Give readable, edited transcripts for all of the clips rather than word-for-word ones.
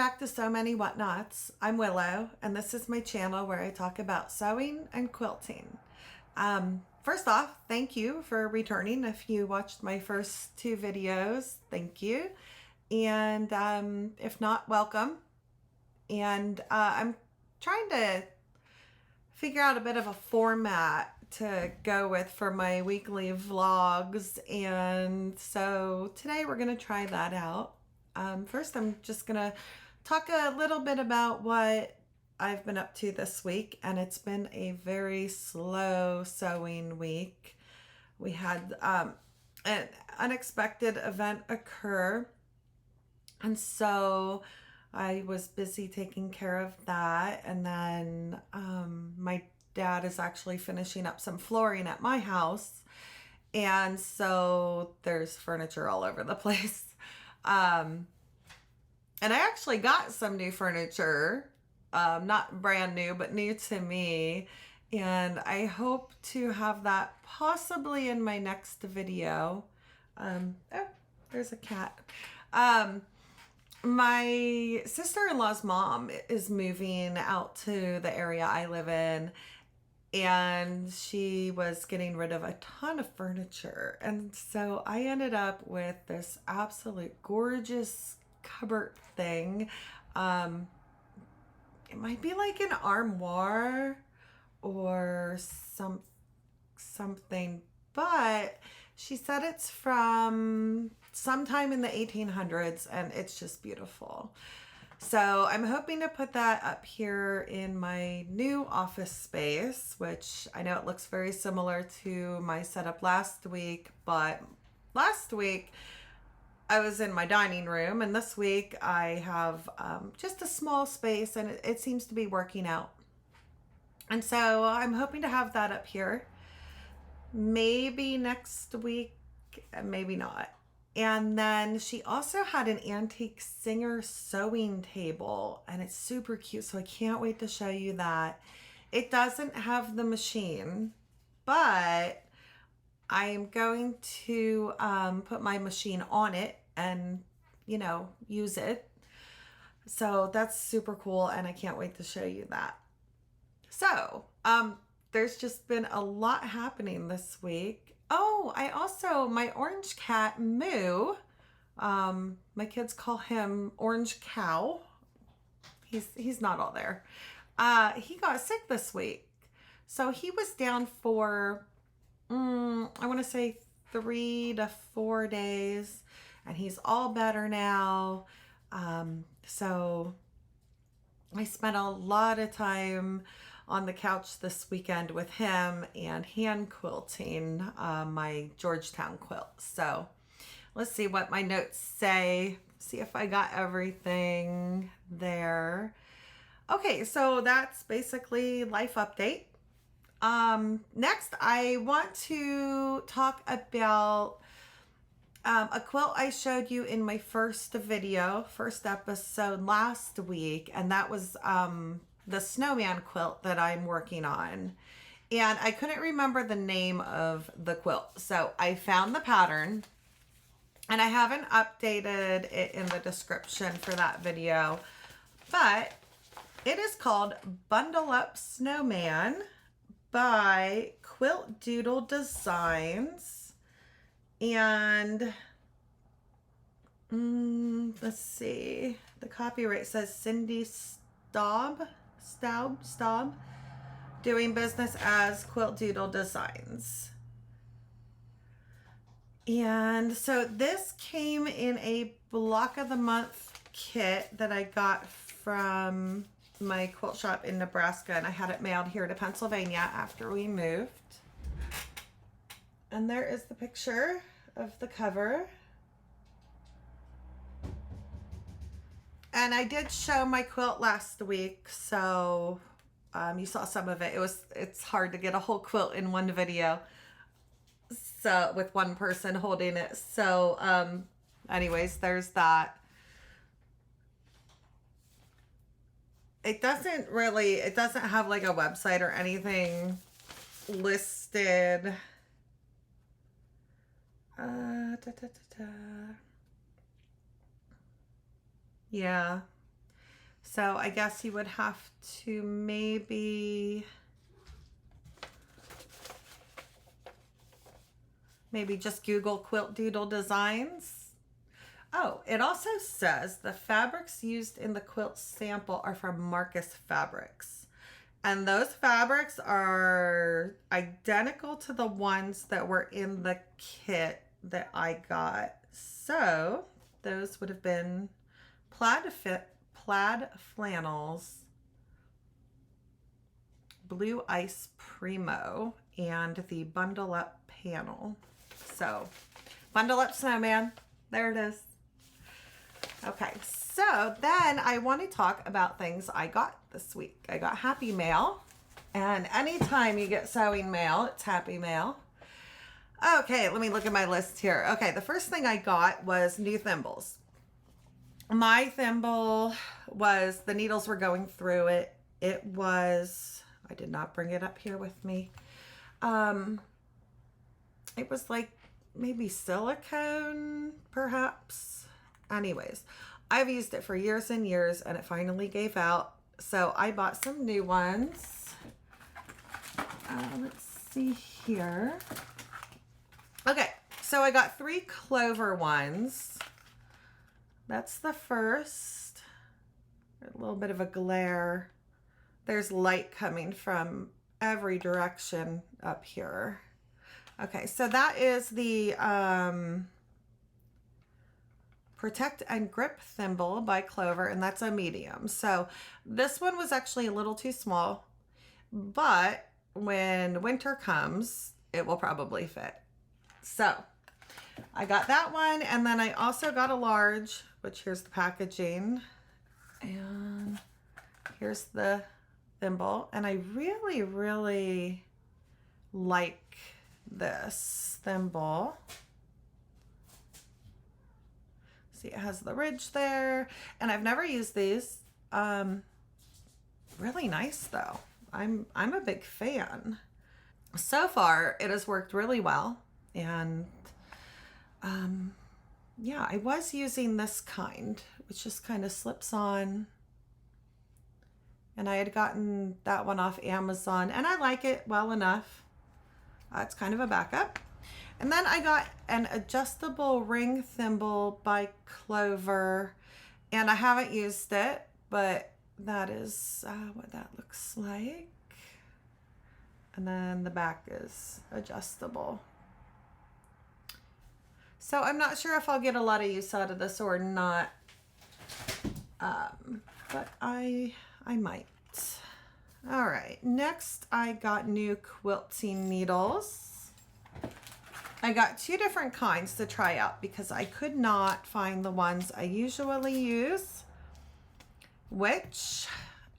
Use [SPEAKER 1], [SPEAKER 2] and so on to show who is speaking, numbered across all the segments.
[SPEAKER 1] back to So Many Whatnots. I'm Willow, and this is my channel where I talk about sewing and quilting. First off, thank you for returning. If you watched my first two videos, thank you. And if not, welcome. And I'm trying to figure out a bit of a format to go with for my weekly vlogs. And so today we're going to try that out. First, I'm just going to talk a little bit about what I've been up to this week, and it's been a very slow sewing week. We had an unexpected event occur, and so I was busy taking care of that, and then my dad is actually finishing up some flooring at my house, and so there's furniture all over the place. And I actually got some new furniture, not brand new, but new to me. And I hope to have that possibly in my next video. Oh, there's a cat. My sister-in-law's mom is moving out to the area I live in, and she was getting rid of a ton of furniture. And so I ended up with this absolute gorgeous cupboard thing. It might be like an armoire or something, but she said it's from sometime in the 1800s, and it's just beautiful. So I'm hoping to put that up here in my new office space, which I know it looks very similar to my setup last week, but last week I was in my dining room, and this week I have just a small space, and it seems to be working out. And so I'm hoping to have that up here. Maybe next week, maybe not. And then she also had an antique Singer sewing table, and it's super cute, so I can't wait to show you that. It doesn't have the machine, but I am going to put my machine on it and, you know, use it. So that's super cool, and I can't wait to show you that. So there's just been a lot happening this week. Oh, my orange cat, Moo, my kids call him Orange Cow. He's not all there. He got sick this week. So he was down for I want to say 3 to 4 days, and he's all better now. So I spent a lot of time on the couch this weekend with him and hand quilting my Georgetown quilt. So let's see what my notes say. See if I got everything there. Okay, so that's basically life update. Next, I want to talk about a quilt I showed you in my first episode last week, and that was the Snowman quilt that I'm working on. And I couldn't remember the name of the quilt, so I found the pattern, and I haven't updated it in the description for that video, but it is called Bundle Up Snowman by Quilt Doodle Designs. And let's see, the copyright says Cindy Staub, doing business as Quilt Doodle Designs. And so this came in a block of the month kit that I got from my quilt shop in Nebraska, and I had it mailed here to Pennsylvania after we moved. And there is the picture of the cover. And I did show my quilt last week, so you saw some of it. It's hard to get a whole quilt in one video, so with one person holding it. So anyways, there's that. It doesn't have like a website or anything listed. Yeah. So I guess you would have to maybe just Google quilt doodle designs. Oh, it also says the fabrics used in the quilt sample are from Marcus Fabrics. And those fabrics are identical to the ones that were in the kit that I got. So those would have been plaid flannels, Blue Ice Primo, and the Bundle Up panel. So Bundle Up Snowman, there it is. Okay, so then I want to talk about things I got this week. I got Happy Mail, and anytime you get sewing mail, it's Happy Mail. Okay, let me look at my list here. Okay, the first thing I got was new thimbles. My thimble was, the needles were going through it. It was, I did not bring it up here with me. It was like maybe silicone, perhaps. Anyways, I've used it for years and years, and it finally gave out. So I bought some new ones. Let's see here. Okay, so I got 3 clover ones. That's the first. A little bit of a glare. There's light coming from every direction up here. Okay, so that is the Protect and Grip Thimble by Clover, and that's a medium. So this one was actually a little too small, but when winter comes, it will probably fit. So I got that one, and then I also got a large, which here's the packaging, and here's the thimble, and I really, really like this thimble. See, it has the ridge there, and I've never used these. Really nice though. I'm a big fan. So far, it has worked really well, and yeah, I was using this kind, which just kind of slips on, and I had gotten that one off Amazon, and I like it well enough. It's kind of a backup. And then I got an adjustable ring thimble by Clover, and I haven't used it, but that is what that looks like. And then the back is adjustable. So I'm not sure if I'll get a lot of use out of this or not, but I might. All right, next I got new quilting needles. I got 2 different kinds to try out because I could not find the ones I usually use, which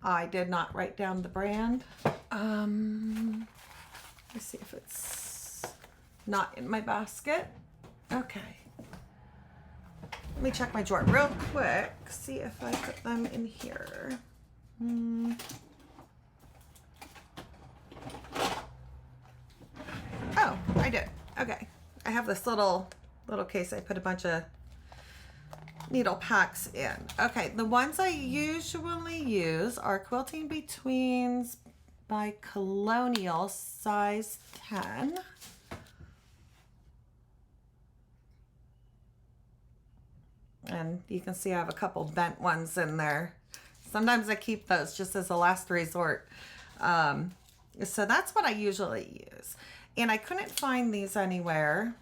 [SPEAKER 1] I did not write down the brand. Let's see if it's not in my basket. Okay. Let me check my drawer real quick, see if I put them in here. Oh, I did. Okay. I have this little case I put a bunch of needle packs in. Okay, the ones I usually use are Quilting Betweens by Colonial, size 10. And you can see I have a couple bent ones in there. Sometimes I keep those just as a last resort. So that's what I usually use. And I couldn't find these anywhere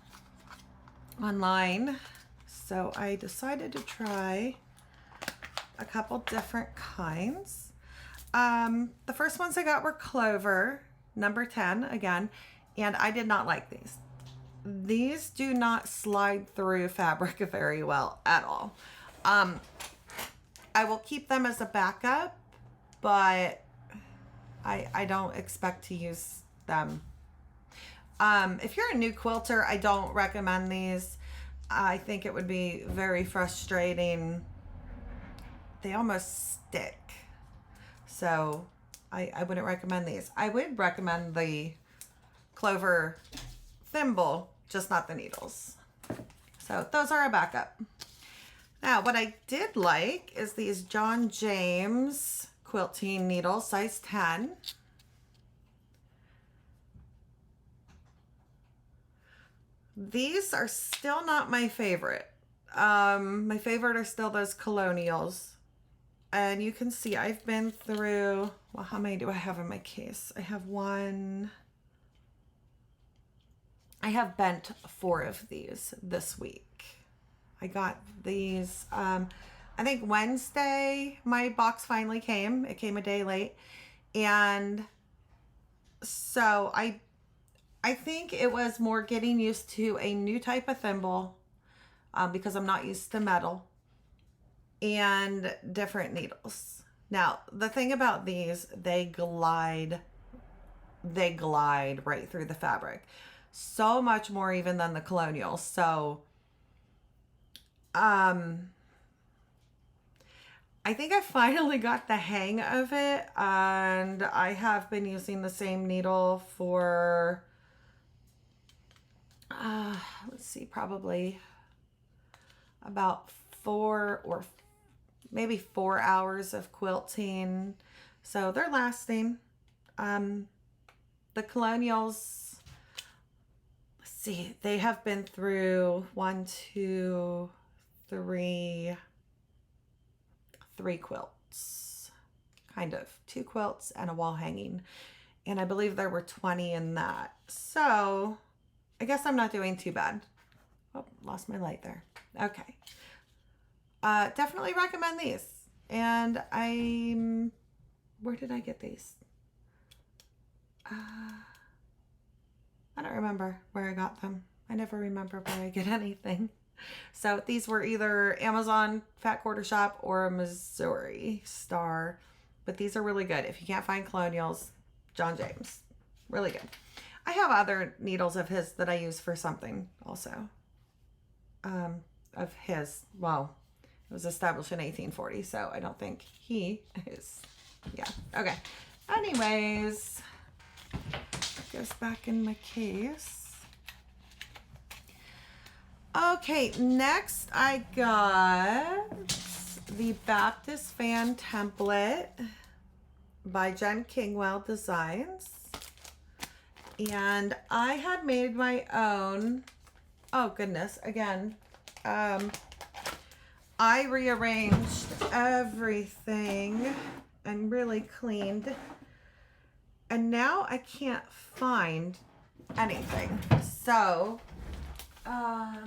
[SPEAKER 1] online. So I decided to try a couple different kinds. The first ones I got were Clover, number 10 again, and I did not like these. These do not slide through fabric very well at all. I will keep them as a backup, but I don't expect to use them. If you're a new quilter, I don't recommend these. I think it would be very frustrating. They almost stick. So I wouldn't recommend these. I would recommend the Clover thimble, just not the needles. So those are a backup. Now, what I did like is these John James quilting needles, size 10. These are still not my favorite. My favorite are still those colonials. And you can see I've been through, well, how many do I have in my case? I have one. I have bent 4 of these this week. I got these, I think Wednesday, my box finally came. It came a day late. And so I think it was more getting used to a new type of thimble because I'm not used to metal and different needles. Now, the thing about these, they glide right through the fabric. So much more even than the colonials. So, I think I finally got the hang of it, and I have been using the same needle for, let's see, probably about 4 or maybe 4 hours of quilting. So they're lasting. The colonials, let's see, they have been through 1, 2, 3 quilts, kind of 2 quilts and a wall hanging. And I believe there were 20 in that. So I guess I'm not doing too bad. Oh, lost my light there. Okay. Definitely recommend these. And where did I get these? I don't remember where I got them. I never remember where I get anything. So these were either Amazon Fat Quarter Shop or Missouri Star. But these are really good. If you can't find colonials, John James. Really good. I have other needles of his that I use for something also. Of his, well, it was established in 1840, so I don't think he is, yeah, okay. Anyways, goes back in my case. Okay, next I got the Baptist Fan template by Jen Kingwell Designs. And I had made my own, oh goodness, again, I rearranged everything and really cleaned. And now I can't find anything. So, no.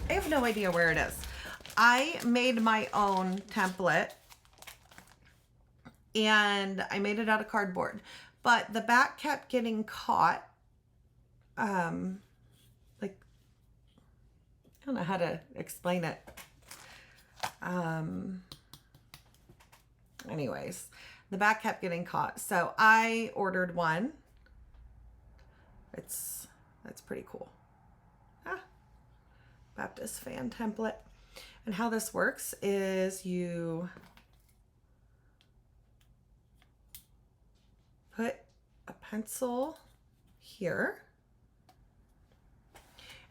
[SPEAKER 1] I have no idea where it is. I made my own template and I made it out of cardboard, but the back kept getting caught. Like, I don't know how to explain it. Anyways, the back kept getting caught. So I ordered one. That's pretty cool. Baptist Fan template. And how this works is you put a pencil here,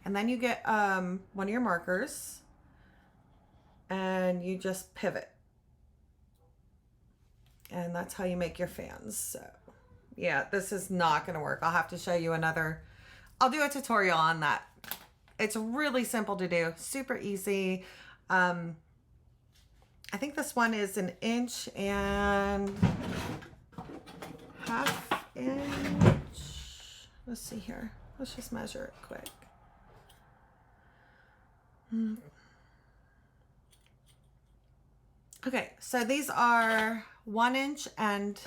[SPEAKER 1] and then you get one of your markers and you just pivot, and that's how you make your fans. So yeah, this is not going to work. I'll have to show you another, I'll do a tutorial on that. It's really simple to do, super easy. I think this one is 1.5 inches. Let's see here. Let's just measure it quick. Okay, so these are 1 inch and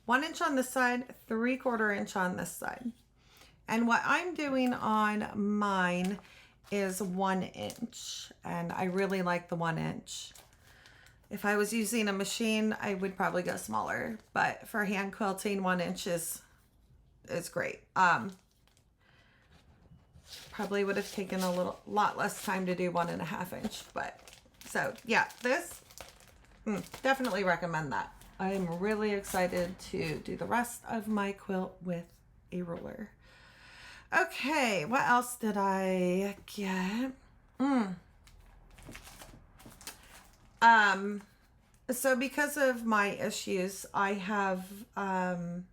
[SPEAKER 1] 1 inch on this side, 3/4 inch on this side. And what I'm doing on mine is 1 inch, and I really like the 1 inch. If I was using a machine, I would probably go smaller, but for hand quilting, 1 inch is great. Probably would have taken a lot less time to do 1.5 inch, but so yeah, this definitely recommend that. I'm really excited to do the rest of my quilt with a ruler. Okay, what else did I get? So because of my issues, I have some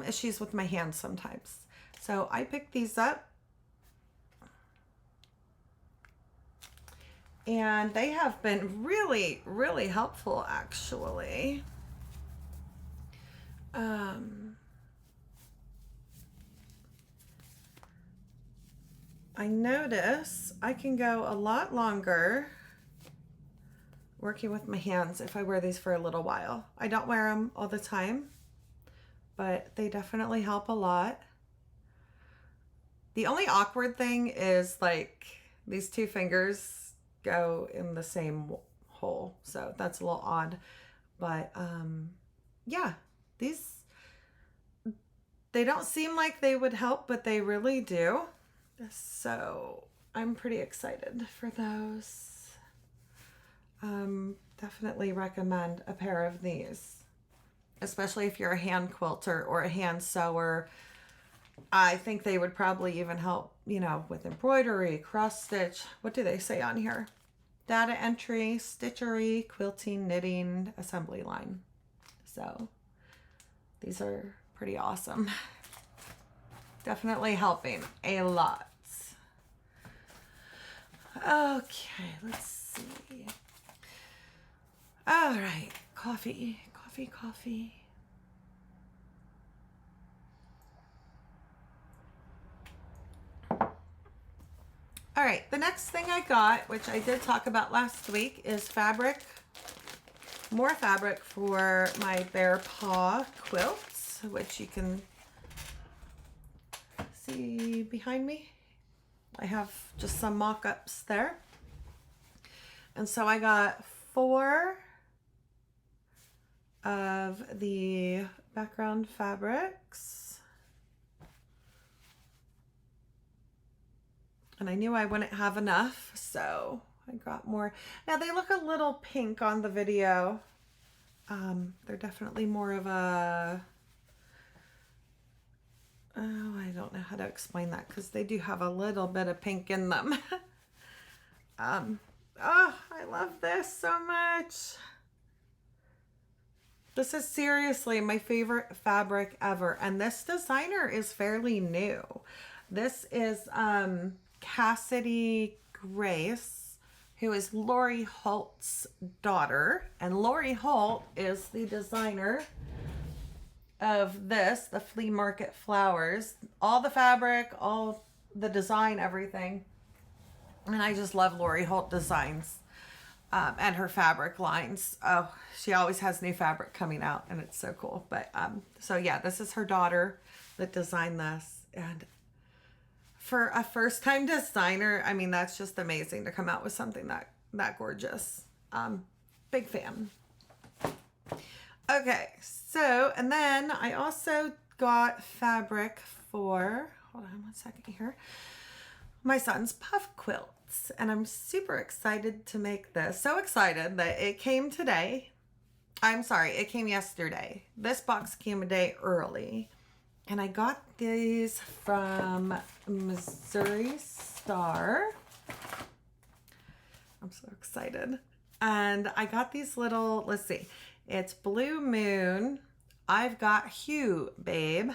[SPEAKER 1] issues with my hands sometimes. So I picked these up. And they have been really, really helpful, actually. I notice I can go a lot longer working with my hands if I wear these for a little while. I don't wear them all the time, but they definitely help a lot. The only awkward thing is like these two fingers go in the same hole, so that's a little odd. But yeah, they don't seem like they would help, but they really do. So I'm pretty excited for those. Definitely recommend a pair of these, especially if you're a hand quilter or a hand sewer. I think they would probably even help, you know, with embroidery, cross stitch. What do they say on here? Data entry, stitchery, quilting, knitting, assembly line. So these are pretty awesome. Definitely helping a lot. Okay, let's see. All right, coffee. All right, the next thing I got, which I did talk about last week, is fabric. More fabric for my Bear Paw quilts, which you can see behind me. I have just some mock-ups there. And so I got 4 of the background fabrics. And I knew I wouldn't have enough, so I got more. Now they look a little pink on the video. They're definitely more of a, oh, I don't know how to explain that because they do have a little bit of pink in them. Oh, I love this so much. This is seriously my favorite fabric ever. And this designer is fairly new. This is Cassidy Grace, who is Lori Holt's daughter. And Lori Holt is the designer of this, the Flea Market Flowers. All the fabric, all the design, everything. And I just love Lori Holt designs and her fabric lines. Oh, she always has new fabric coming out and it's so cool. But so yeah, this is her daughter that designed this. And for a first time designer, I mean, that's just amazing to come out with something that gorgeous. Big fan. Okay, so, and then I also got fabric for, hold on one second here, my son's puff quilts. And I'm super excited to make this. So excited that it came today. I'm sorry, it came yesterday. This box came a day early. And I got these from Missouri Star. I'm so excited. And I got these little, let's see, it's Blue Moon. I've Got Hue, babe.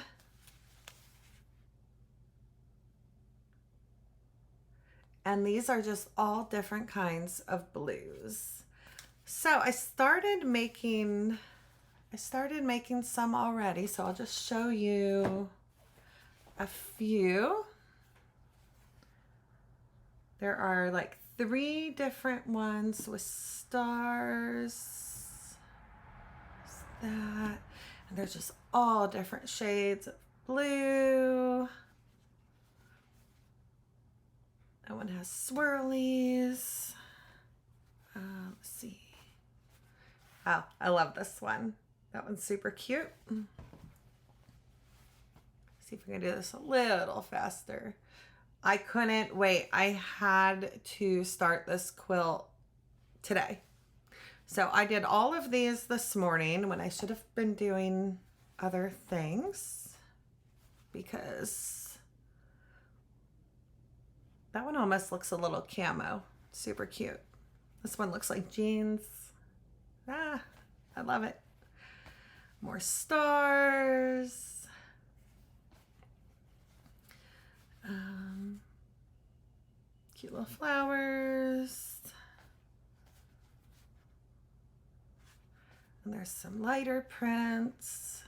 [SPEAKER 1] And these are just all different kinds of blues. So I started making some already. So I'll just show you a few. There are like 3 different ones with stars. That. And they're just all different shades of blue. That one has swirlies. Let's see. Oh, I love this one. That one's super cute. See if we can do this a little faster. I couldn't wait. I had to start this quilt today. So I did all of these this morning when I should have been doing other things. because that one almost looks a little camo. Super cute. This one looks like jeans. Ah, I love it. More stars. Cute little flowers. And there's some lighter prints.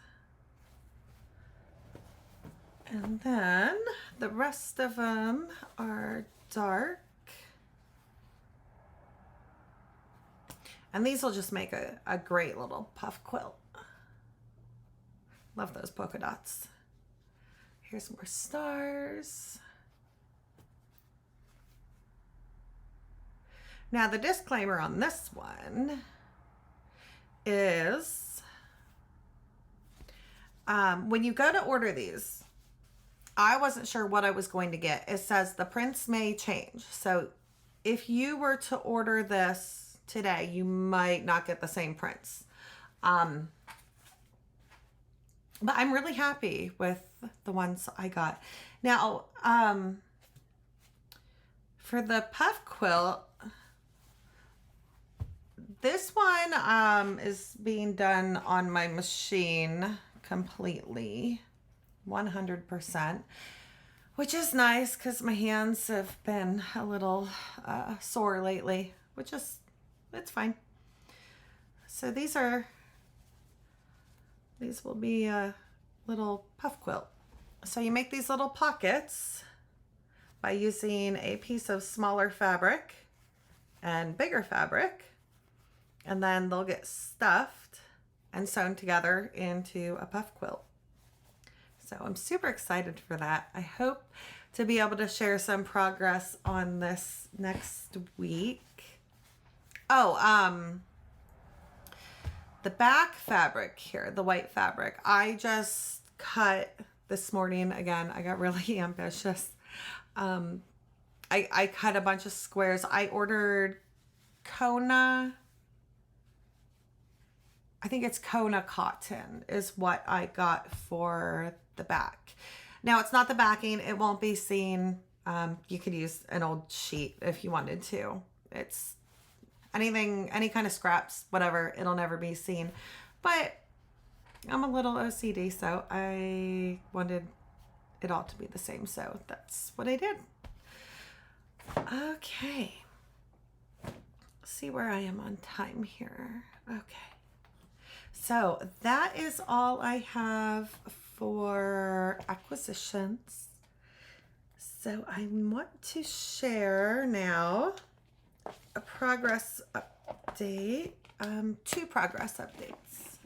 [SPEAKER 1] And then the rest of them are dark. And these will just make a great little puff quilt. Love those polka dots. Here's more stars. Now the disclaimer on this one is when you go to order these, I wasn't sure what I was going to get. It says the prints may change. So if you were to order this today, you might not get the same prints. But I'm really happy with the ones I got. Now, for the puff quilt, this one is being done on my machine completely, 100%, which is nice because my hands have been a little sore lately, which is, it's fine. So these will be a little puff quilt. So you make these little pockets by using a piece of smaller fabric and bigger fabric, and then they'll get stuffed and sewn together into a puff quilt. So I'm super excited for that. I hope to be able to share some progress on this next week. Oh, the back fabric here, the white fabric, I just cut this morning. Again, I got really ambitious. I cut a bunch of squares. I ordered Kona, I think it's Kona Cotton is what I got for the back. Now it's not the backing. It won't be seen. You could use an old sheet if you wanted to. It's anything, any kind of scraps, whatever, it'll never be seen. But I'm a little OCD, so I wanted it all to be the same, so that's what I did. Okay. Let's see where I am on time here. Okay. So that is all I have for acquisitions. So I want to share now a progress update, 2 progress updates.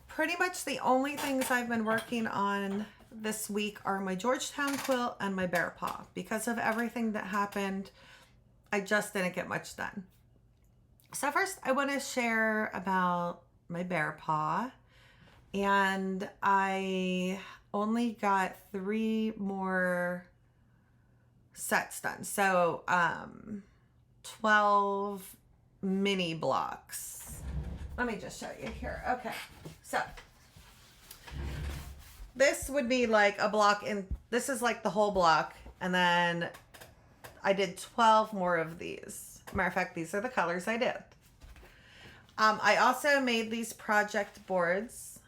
[SPEAKER 1] Pretty much the only things I've been working on this week are my Georgetown quilt and my Bear Paw. Because of everything that happened, I just didn't get much done. So first I want to share about my Bear Paw, and I only got 3 more sets done. So 12 mini blocks. Let me just show you here. Okay, so this would be like a block in, this is like the whole block, and then I did 12 more of these. Matter of fact, these are the colors I did. I also made these project boards,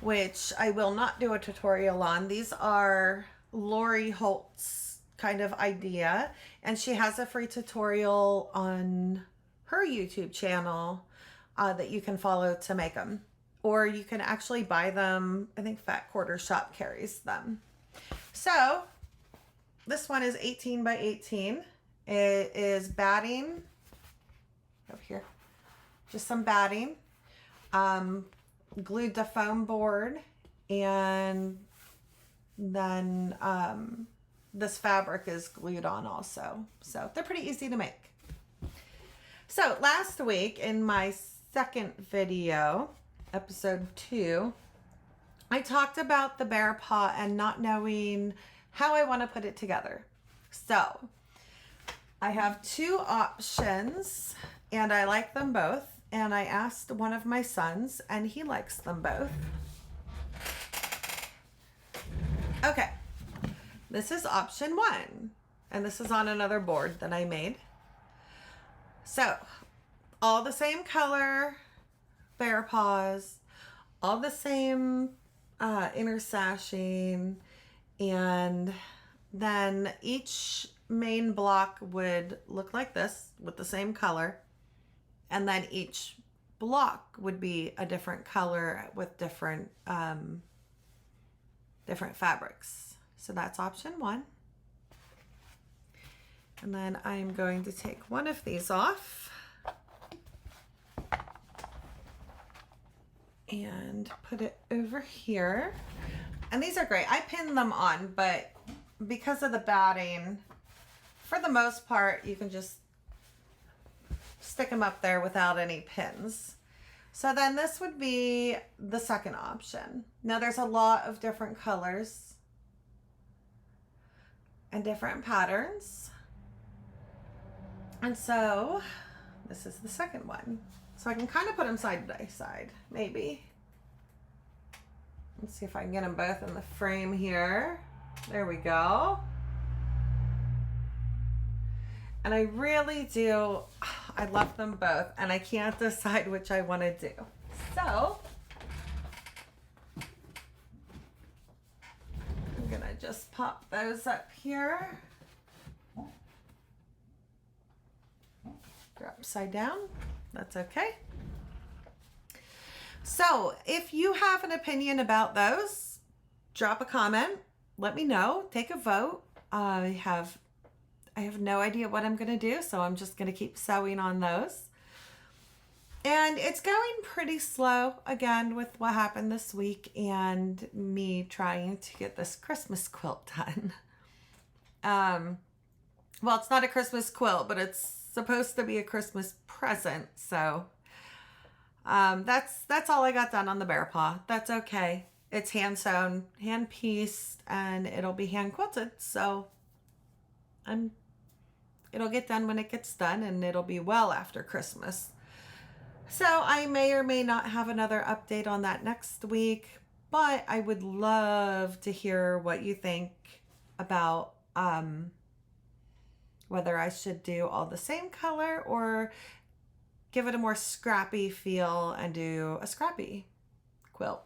[SPEAKER 1] which I will not do a tutorial on. These are Lori Holt's kind of idea, and she has a free tutorial on her YouTube channel that you can follow to make them. Or you can actually buy them. I think Fat Quarter Shop carries them. So this one is 18 by 18. It is batting over here, just some batting, glued to foam board, and then this fabric is glued on also. So they're pretty easy to make. So last week in my second video, episode 2, I talked about the Bear Paw and not knowing how I want to put it together. So I have 2 options and I like them both. And I asked one of my sons and he likes them both. Okay, this is option 1, and this is on another board that I made. So, all the same color bear paws, all the same inner sashing, and then each main block would look like this with the same color, and then each block would be a different color with different different fabrics. So that's option 1. And then I'm going to take one of these off and put it over here. And these are great. I pinned them on, but because of the batting, for the most part, you can just stick them up there without any pins. So then this would be the second option. Now there's a lot of different colors and different patterns. And so this is the second one. So I can kind of put them side by side, maybe. Let's see if I can get them both in the frame here. There we go. And I really do, I love them both, and I can't decide which I want to do. So I'm gonna just pop those up here. They're upside down. That's okay. So if you have an opinion about those, drop a comment. Let me know. Take a vote. I have no idea what I'm going to do, so I'm just going to keep sewing on those. And it's going pretty slow, again, with what happened this week and me trying to get this Christmas quilt done. Well, it's not a Christmas quilt, but it's supposed to be a Christmas present, so that's all I got done on the Bear Paw. That's okay. It's hand sewn, hand pieced, and it'll be hand quilted, so it'll get done when it gets done, and it'll be well after Christmas. So I may or may not have another update on that next week, but I would love to hear what you think about whether I should do all the same color or give it a more scrappy feel and do a scrappy quilt.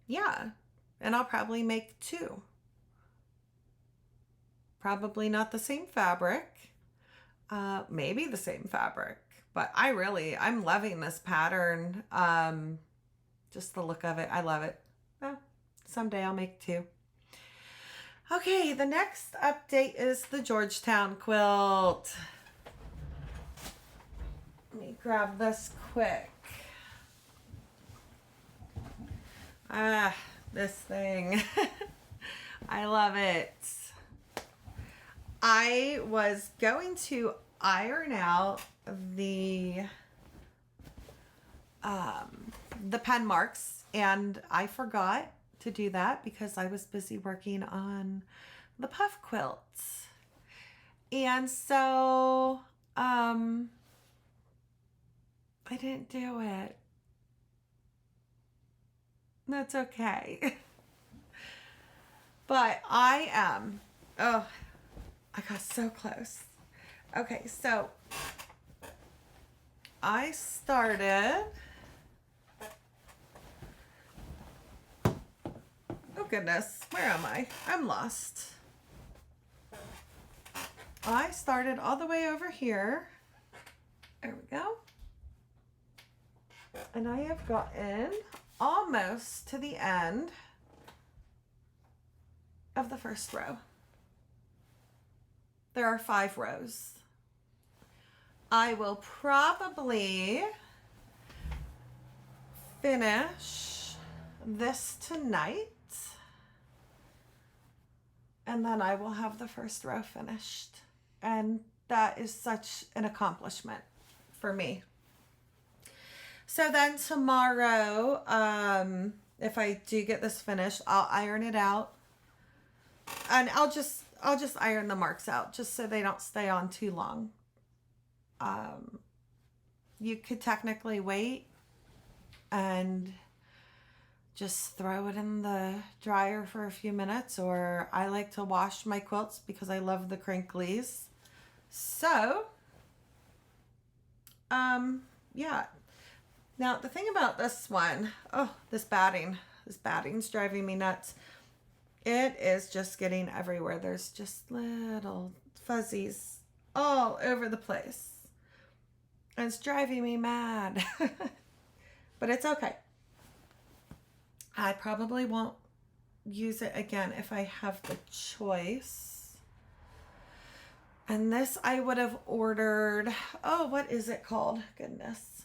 [SPEAKER 1] Yeah, and I'll probably make 2. Probably not the same fabric, maybe the same fabric, but I'm loving this pattern. Just the look of it, I love it. Well, someday I'll make 2. Okay, the next update is the Georgetown quilt. Let me grab this quick. This thing. I love it. I was going to iron out the pen marks, and I forgot to do that because I was busy working on the puff quilts. And so I didn't do it. That's okay. But I got so close. Okay, so I started, oh goodness, where am I? I'm lost. I started all the way over here. There we go. And I have gotten almost to the end of the first row. There are 5 rows. I will probably finish this tonight, and then I will have the first row finished. And that is such an accomplishment for me. So then tomorrow, if I do get this finished, I'll iron it out, and I'll just iron the marks out just so they don't stay on too long. You could technically wait and just throw it in the dryer for a few minutes, or I like to wash my quilts because I love the crinklies. So, yeah. Now, the thing about this one, this batting's driving me nuts. It is just getting everywhere. There's just little fuzzies all over the place. And it's driving me mad. But it's okay. I probably won't use it again if I have the choice. And this I would have ordered, what is it called? Goodness.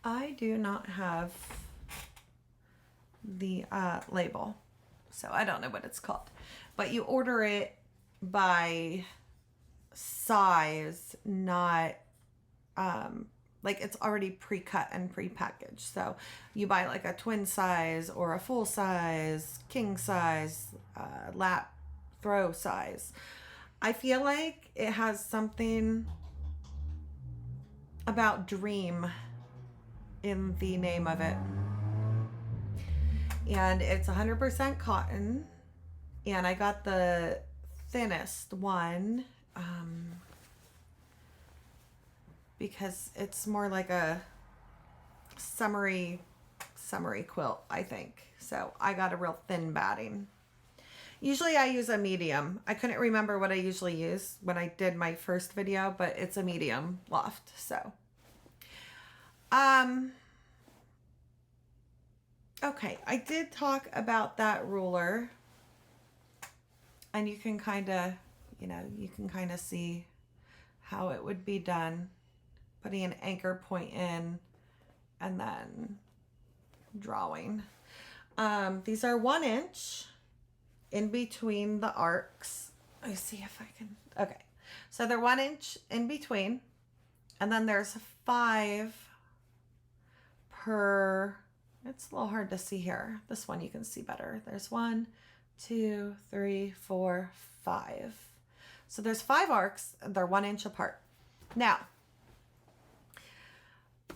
[SPEAKER 1] I do not have the label, so I don't know what it's called. But you order it by size, not like it's already pre-cut and pre-packaged. So you buy like a twin size or a full size, king size, lap throw size. I feel like it has something about dream in the name of it. And it's 100% cotton. And I got the thinnest one because it's more like a summery quilt, I think. So I got a real thin batting. Usually I use a medium. I couldn't remember what I usually use when I did my first video, but it's a medium loft. So okay, I did talk about that ruler, and you can kind of, see how it would be done. Putting an anchor point in and then drawing. These are 1 inch in between the arcs. Let me see if I can, okay. So they're 1 inch in between, and then there's 5 per, it's a little hard to see here. This one you can see better. There's 1, 2, 3, 4, 5. So there's 5 arcs. They're 1 inch apart. Now,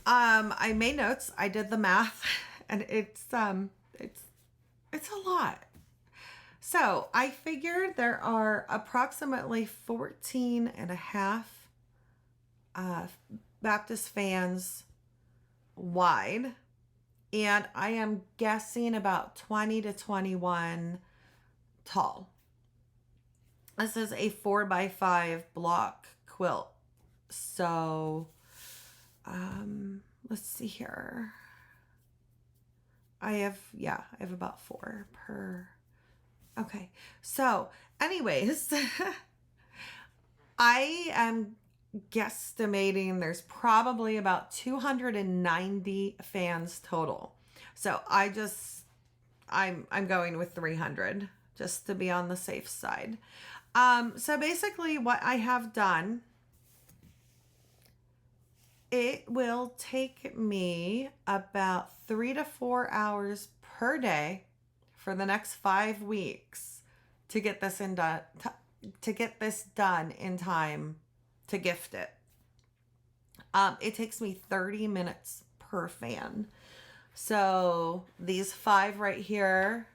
[SPEAKER 1] I made notes. I did the math, and it's a lot. So I figured there are approximately 14 and a half Baptist fans wide, and I am guessing about 20 to 21 tall. This is a 4x5 block quilt. So let's see here. I have about 4 per. Okay. So anyways, I am guesstimating there's probably about 290 fans total. So I'm going with 300 just to be on the safe side. So basically what I have done, it will take me about 3 to 4 hours per day for the next 5 weeks to get this done in time to gift it. It takes me 30 minutes per fan. So these 5 right here,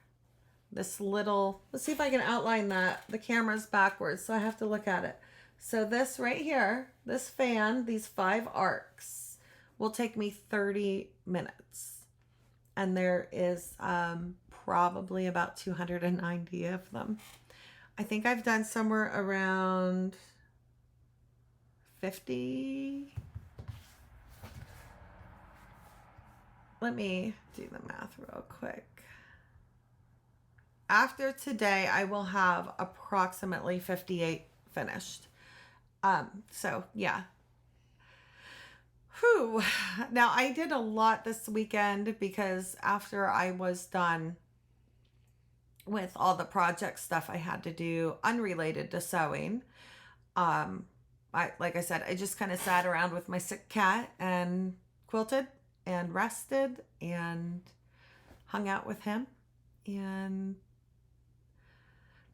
[SPEAKER 1] this little, let's see if I can outline that. The camera's backwards, so I have to look at it. So this right here, this fan, these 5 arcs will take me 30 minutes. And there is probably about 290 of them. I think I've done somewhere around 50. Let me do the math real quick. After today, I will have approximately 58 finished. So yeah. Whew. Now I did a lot this weekend because after I was done with all the project stuff I had to do unrelated to sewing, like I said, I just kind of sat around with my sick cat and quilted and rested and hung out with him. And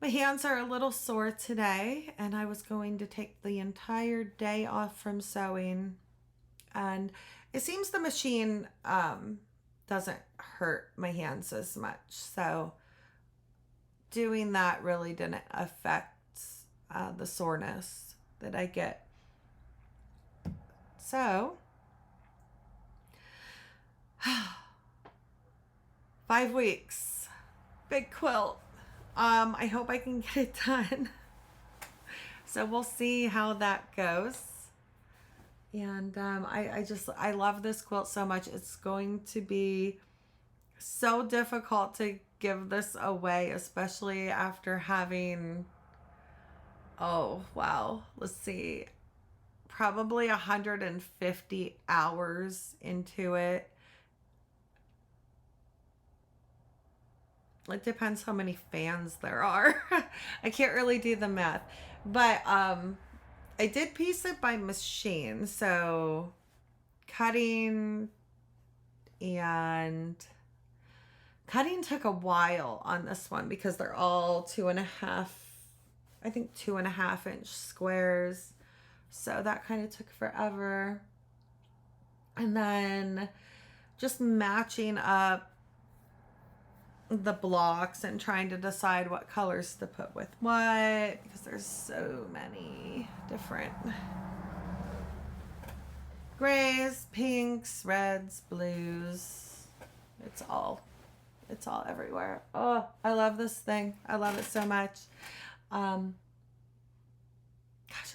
[SPEAKER 1] My hands are a little sore today, and I was going to take the entire day off from sewing. And it seems the machine doesn't hurt my hands as much. So doing that really didn't affect the soreness that I get. So 5 weeks, big quilt. I hope I can get it done. So we'll see how that goes. And I love this quilt so much. It's going to be so difficult to give this away, especially after having, oh wow, let's see, probably 150 hours into it. It depends how many fans there are. I can't really do the math. But I did piece it by machine. So cutting took a while on this one because they're all 2.5 inch squares. So that kind of took forever. And then just matching up the blocks and trying to decide what colors to put with what, because there's so many different grays, pinks, reds, blues. It's all everywhere. Oh, I love this thing. I love it so much. Gosh,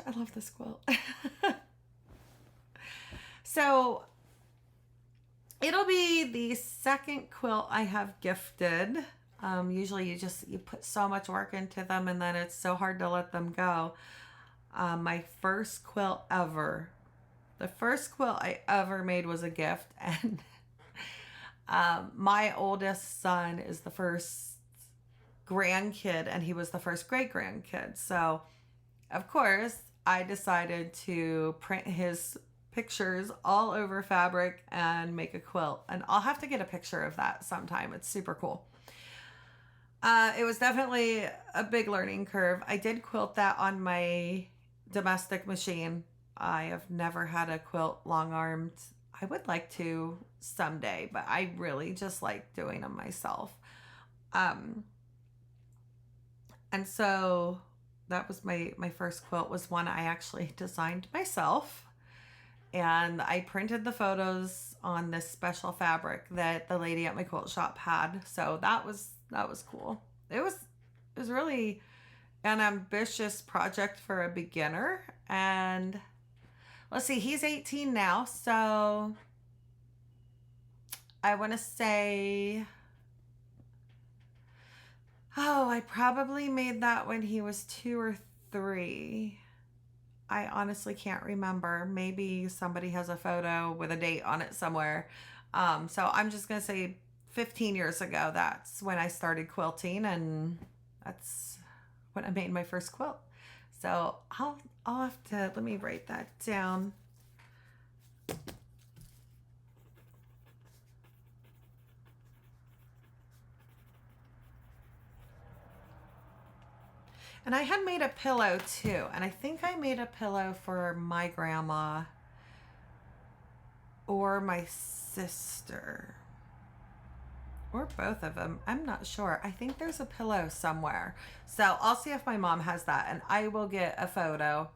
[SPEAKER 1] I love this quilt. So it'll be the second quilt I have gifted. Usually you put so much work into them and then it's so hard to let them go. My first quilt ever. The first quilt I ever made was a gift, and my oldest son is the first grandkid and he was the first great grandkid. So of course I decided to print his pictures all over fabric and make a quilt, and I'll have to get a picture of that sometime. It's super cool. It was definitely a big learning curve. I did quilt that on my domestic machine. I have never had a quilt long armed. I would like to someday, but I really just like doing them myself. And so that was my first quilt, was one I actually designed myself. And I printed the photos on this special fabric that the lady at my quilt shop had. So that was cool. It was really an ambitious project for a beginner. And let's see, he's 18 now. So I want to say, I probably made that when he was 2 or 3. I honestly can't remember. Maybe somebody has a photo with a date on it somewhere. So I'm just going to say 15 years ago. That's when I started quilting, and that's when I made my first quilt. So I'll have to, let me write that down. And I had made a pillow too. And I think I made a pillow for my grandma or my sister, or both of them. I'm not sure. I think there's a pillow somewhere. So I'll see if my mom has that, and I will get a photo.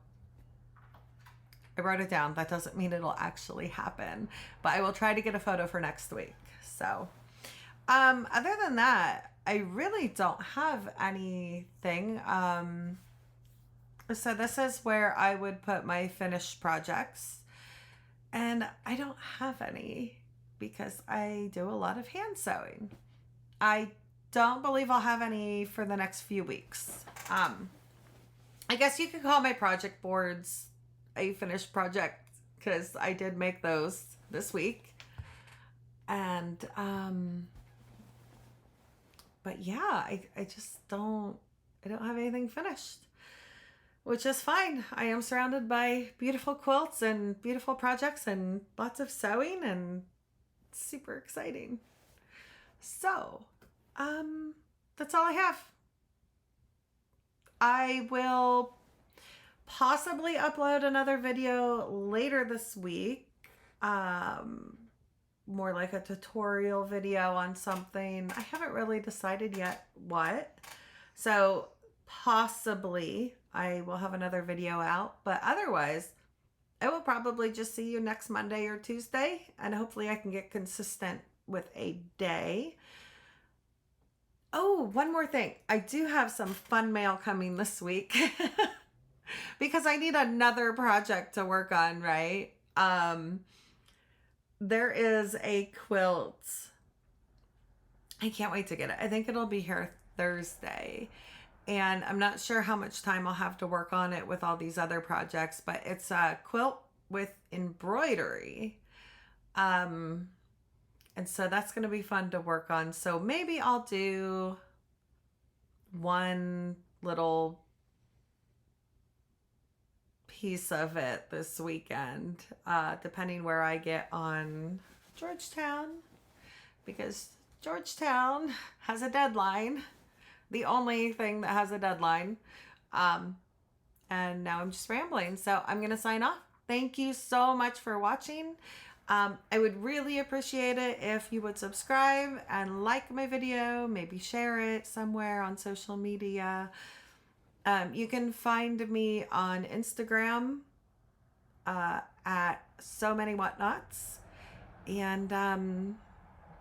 [SPEAKER 1] I wrote it down. That doesn't mean it'll actually happen, but I will try to get a photo for next week. So other than that, I really don't have anything. So this is where I would put my finished projects, and I don't have any because I do a lot of hand sewing. I don't believe I'll have any for the next few weeks. I guess you could call my project boards a finished project because I did make those this week. And but yeah, I don't have anything finished, which is fine. I am surrounded by beautiful quilts and beautiful projects and lots of sewing, and it's super exciting. So, that's all I have. I will possibly upload another video later this week. More like a tutorial video on something. I haven't really decided yet what. So possibly I will have another video out, but otherwise I will probably just see you next Monday or Tuesday, and hopefully I can get consistent with a day. Oh, one more thing. I do have some fun mail coming this week because I need another project to work on, right? There is a quilt. I can't wait to get it. I think it'll be here Thursday. And I'm not sure how much time I'll have to work on it with all these other projects, but it's a quilt with embroidery. And so that's going to be fun to work on. So maybe I'll do one little piece of it this weekend, depending where I get on Georgetown, because Georgetown has a deadline, the only thing that has a deadline. And now I'm just rambling, so I'm gonna sign off. Thank you so much for watching. I would really appreciate it if you would subscribe and like my video, maybe share it somewhere on social media. You can find me on Instagram at So Many Whatnots. And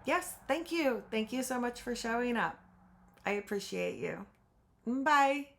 [SPEAKER 1] yes, thank you. Thank you so much for showing up. I appreciate you. Bye.